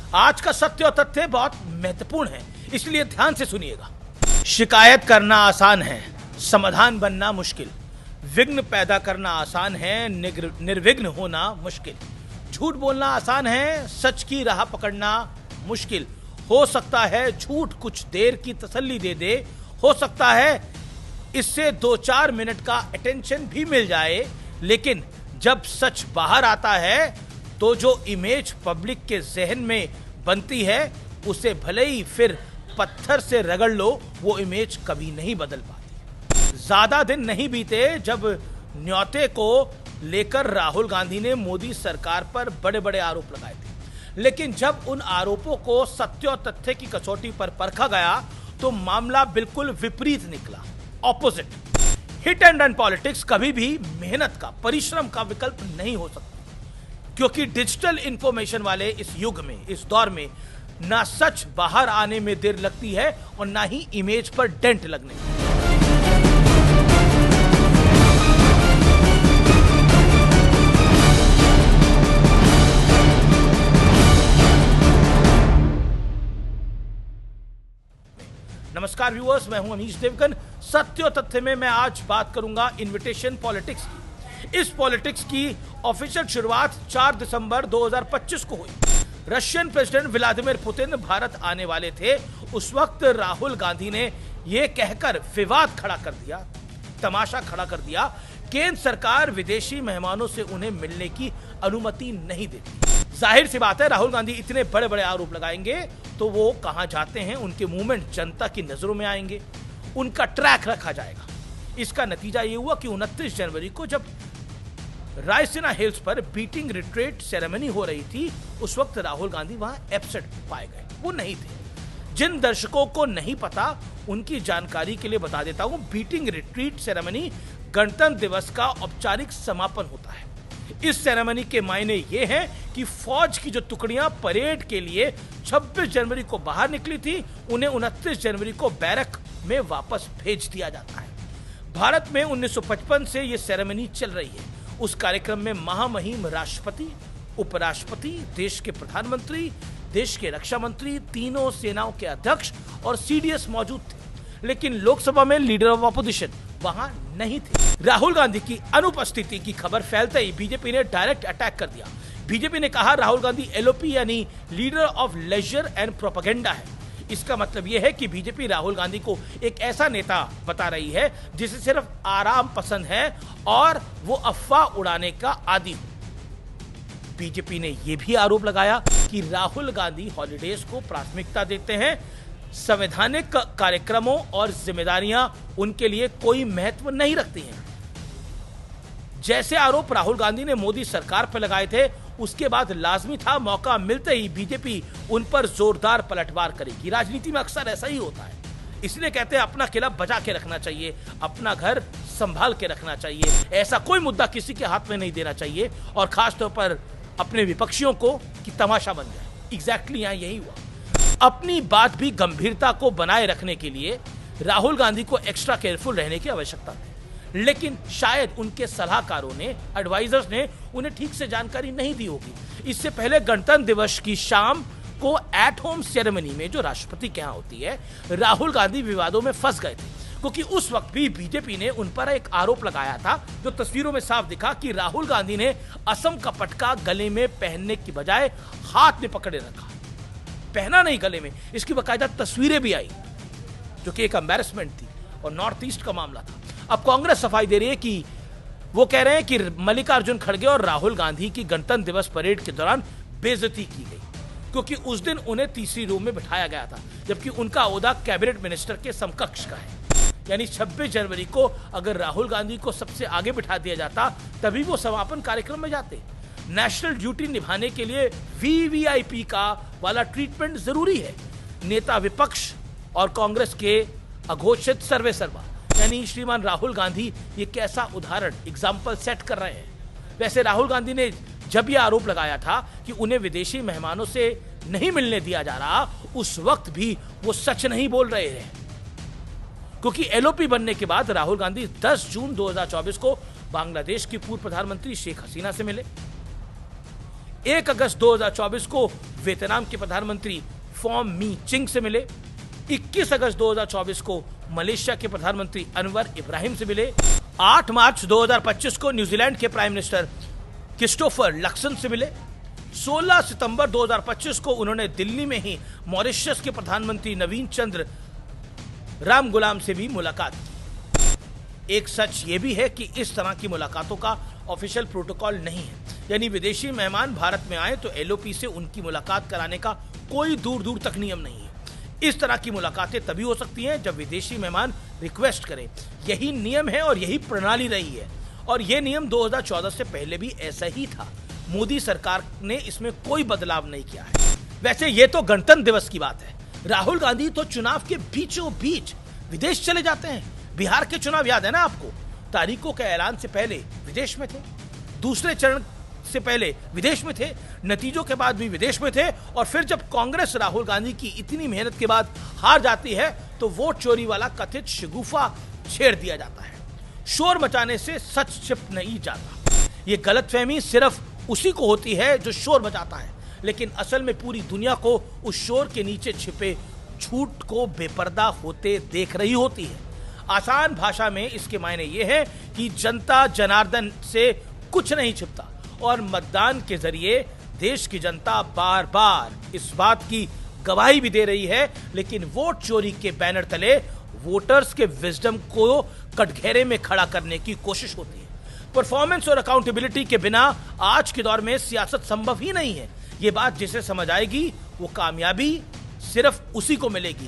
आज का सत्य और तथ्य बहुत महत्वपूर्ण है, इसलिए ध्यान से सुनिएगा। शिकायत करना आसान है, समाधान बनना मुश्किल। विघ्न पैदा करना आसान है, निर्विघ्न होना मुश्किल। झूठ बोलना आसान है, सच की राह पकड़ना मुश्किल। हो सकता है झूठ कुछ देर की तसल्ली दे दे, हो सकता है इससे 2-4 मिनट का अटेंशन भी मिल जाए, लेकिन जब सच बाहर आता है तो जो इमेज पब्लिक के जहन में बनती है उसे भले ही फिर पत्थर से रगड़ लो, वो इमेज कभी नहीं बदल पाती। ज्यादा दिन नहीं बीते जब न्योते को लेकर राहुल गांधी ने मोदी सरकार पर बड़े बड़े आरोप लगाए थे, लेकिन जब उन आरोपों को सत्य और तथ्य की कसौटी पर परखा गया तो मामला बिल्कुल विपरीत निकला, opposite. Hit and run politics कभी भी मेहनत का, परिश्रम का विकल्प नहीं हो सकता, क्योंकि डिजिटल इंफॉर्मेशन वाले इस युग में, इस दौर में ना सच बाहर आने में देर लगती है और ना ही इमेज पर डेंट लगने में। नमस्कार व्यूअर्स, मैं हूं अमीश देवगन। सत्य और तथ्य में मैं आज बात करूंगा इन्विटेशन पॉलिटिक्स की। इस पॉलिटिक्स की ऑफिशियल शुरुआत 4 दिसंबर 2025 को हुई। Russian president Vladimir Putin Bharat आने वाले थे। उस वक्त राहुल गांधी ने यह कहकर विवाद खड़ा कर दिया, तमाशा खड़ा कर दिया, केंद्र सरकार विदेशी मेहमानों से उन्हें मिलने की अनुमति नहीं देती। जाहिर सी बात है, राहुल गांधी इतने बड़े बड़े आरोप लगाएंगे तो वो कहां जाते हैं, उनके मूवमेंट जनता की नजरों में आएंगे, उनका ट्रैक रखा जाएगा। इसका नतीजा ये हुआ कि 29 जनवरी को जब रायसीना हिल्स पर बीटिंग रिट्रीट सेरेमनी हो रही थी, उस वक्त राहुल गांधी वहां एब्सेंट पाए गए, वो नहीं थे। जिन दर्शकों को नहीं पता उनकी जानकारी के लिए बता देता हूं, बीटिंग रिट्रीट सेरेमनी गणतंत्र दिवस का औपचारिक समापन होता है। इस सेरेमनी के मायने ये हैं कि फौज की जो टुकड़ियां परेड के लिए 26 जनवरी को बाहर निकली थी, उन्हें 29 जनवरी को बैरक में वापस भेज दिया जाता है। भारत में 1955 से यह सेरेमनी चल रही है। उस कार्यक्रम में महामहिम राष्ट्रपति, उपराष्ट्रपति, देश के प्रधानमंत्री, देश के रक्षा मंत्री, तीनों सेनाओं के अध्यक्ष और सीडीएस मौजूद थे, लेकिन लोकसभा में लीडर ऑफ ऑपोजिशन वहां नहीं थे। राहुल गांधी की अनुपस्थिति की खबर फैलते ही बीजेपी ने डायरेक्ट अटैक कर दिया। बीजेपी ने कहा राहुल गांधी एलओपी यानी leader of leisure and propaganda है। इसका मतलब यह है कि बीजेपी राहुल गांधी को एक ऐसा नेता बता रही है जिसे सिर्फ आराम पसंद है और वो अफवाह उड़ाने का आदी हो। बीजेपी ने यह भी आरोप लगाया कि राहुल गांधी हॉलीडेज को प्राथमिकता देते हैं, संवैधानिक कार्यक्रमों और जिम्मेदारियां उनके लिए कोई महत्व नहीं रखती हैं। जैसे आरोप राहुल गांधी ने मोदी सरकार पर लगाए थे, उसके बाद लाजमी था मौका मिलते ही बीजेपी उन पर जोरदार पलटवार करेगी। राजनीति में अक्सर ऐसा ही होता है, इसलिए कहते हैं अपना किला बचा के रखना चाहिए, अपना घर संभाल के रखना चाहिए। ऐसा कोई मुद्दा किसी के हाथ में नहीं देना चाहिए, और खासतौर पर अपने विपक्षियों को कि तमाशा बन जाए। एग्जैक्टली यहां यही हुआ। अपनी बात भी गंभीरता को बनाए रखने के लिए राहुल गांधी को एक्स्ट्रा केयरफुल रहने की आवश्यकता है, लेकिन शायद उनके सलाहकारों ने, एडवाइजर्स ने उन्हें ठीक से जानकारी नहीं दी होगी। इससे पहले गणतंत्र दिवस की शाम को एट होम सेरेमनी में जो राष्ट्रपति के यहां होती है, राहुल गांधी विवादों में फंस गए थे, क्योंकि उस वक्त भी बीजेपी ने उन पर एक आरोप लगाया था जो तस्वीरों में साफ दिखा कि राहुल गांधी ने असम का पटका गले में पहनने की बजाय हाथ में पकड़े रखा, पहना नहीं गले में। इसकी बाकायदा तस्वीरें भी आई, जो कि एक एम्बैरेसमेंट थी और नॉर्थ ईस्ट का मामला था। अब कांग्रेस सफाई दे रही है कि वो कह रहे हैं कि मल्लिकार्जुन खड़गे और राहुल गांधी की गणतंत्र दिवस परेड के दौरान बेइज्जती की गई, क्योंकि उस दिन उन्हें तीसरी रो में बिठाया गया था, जबकि उनका ओहदा कैबिनेट मिनिस्टर के समकक्ष का है। यानी 26 जनवरी को अगर राहुल गांधी को सबसे आगे बिठा दिया जाता, तभी वो समापन कार्यक्रम में जाते। नेशनल ड्यूटी निभाने के लिए वीवीआईपी का वाला ट्रीटमेंट जरूरी है। नेता विपक्ष और कांग्रेस के अघोषित सर्वे सर्वा यानी श्रीमान राहुल गांधी ये कैसा उदाहरण, एग्जाम्पल सेट कर रहे हैं। वैसे राहुल गांधी ने जब यह आरोप लगाया था कि उन्हें विदेशी मेहमानों से नहीं मिलने दिया जा रहा, उस वक्त भी वो सच नहीं बोल रहे हैं, क्योंकि एलओपी बनने के बाद राहुल गांधी 10 जून 2024 को बांग्लादेश की पूर्व प्रधानमंत्री शेख हसीना से मिले। 1 अगस्त 2024 को वियतनाम के प्रधानमंत्री फॉम मी चिंग से मिले। 21 अगस्त 2024 को मलेशिया के प्रधानमंत्री अनवर इब्राहिम से मिले। 8 मार्च 2025 को न्यूजीलैंड के प्राइम मिनिस्टर क्रिस्टोफर लक्सन से मिले। 16 सितंबर 2025 को उन्होंने दिल्ली में ही मॉरिशस के प्रधानमंत्री नवीन चंद्र रामगुलाम से भी मुलाकात की। एक सच ये भी है कि इस तरह की मुलाकातों का ऑफिशियल प्रोटोकॉल नहीं है, यानी विदेशी मेहमान भारत में आए तो एलओपी से उनकी मुलाकात कराने का कोई दूर दूर तक नियम नहीं है। इस तरह की मुलाकातें तभी हो सकती हैं जब विदेशी मेहमान रिक्वेस्ट करें। यही नियम है और यही प्रणाली रही है, और यह नियम 2014 से पहले भी ऐसा ही था। मोदी सरकार ने इसमें कोई बदलाव नहीं किया है। वैसे ये तो गणतंत्र दिवस की बात है, राहुल गांधी तो चुनाव के बीचों बीच विदेश चले जाते हैं। बिहार के चुनाव याद है ना आपको, तारीखों के ऐलान से पहले विदेश में थे, दूसरे चरण से पहले विदेश में थे, नतीजों के बाद भी विदेश में थे, और फिर जब कांग्रेस राहुल गांधी की इतनी मेहनत के बाद हार जाती है तो वोट चोरी वाला कथित शगुफा छेड़ दिया जाता है। शोर मचाने से सच छिप नहीं जाता। ये गलतफहमी सिर्फ उसी को होती है जो शोर मचाता है, लेकिन असल में पूरी दुनिया को उस शोर के नीचे छिपे झूठ को बेपर्दा होते देख रही होती है। आसान भाषा में इसके मायने ये है कि जनता जनार्दन से कुछ नहीं छिपता, और मतदान के जरिए देश की जनता बार बार इस बात की गवाही भी दे रही है, लेकिन वोट चोरी के बैनर तले वोटर्स के विजडम को कटघरे में खड़ा करने की कोशिश होती है। परफॉर्मेंस और अकाउंटेबिलिटी के बिना आज के दौर में सियासत संभव ही नहीं है। ये बात जिसे समझ आएगी वो कामयाबी सिर्फ उसी को मिलेगी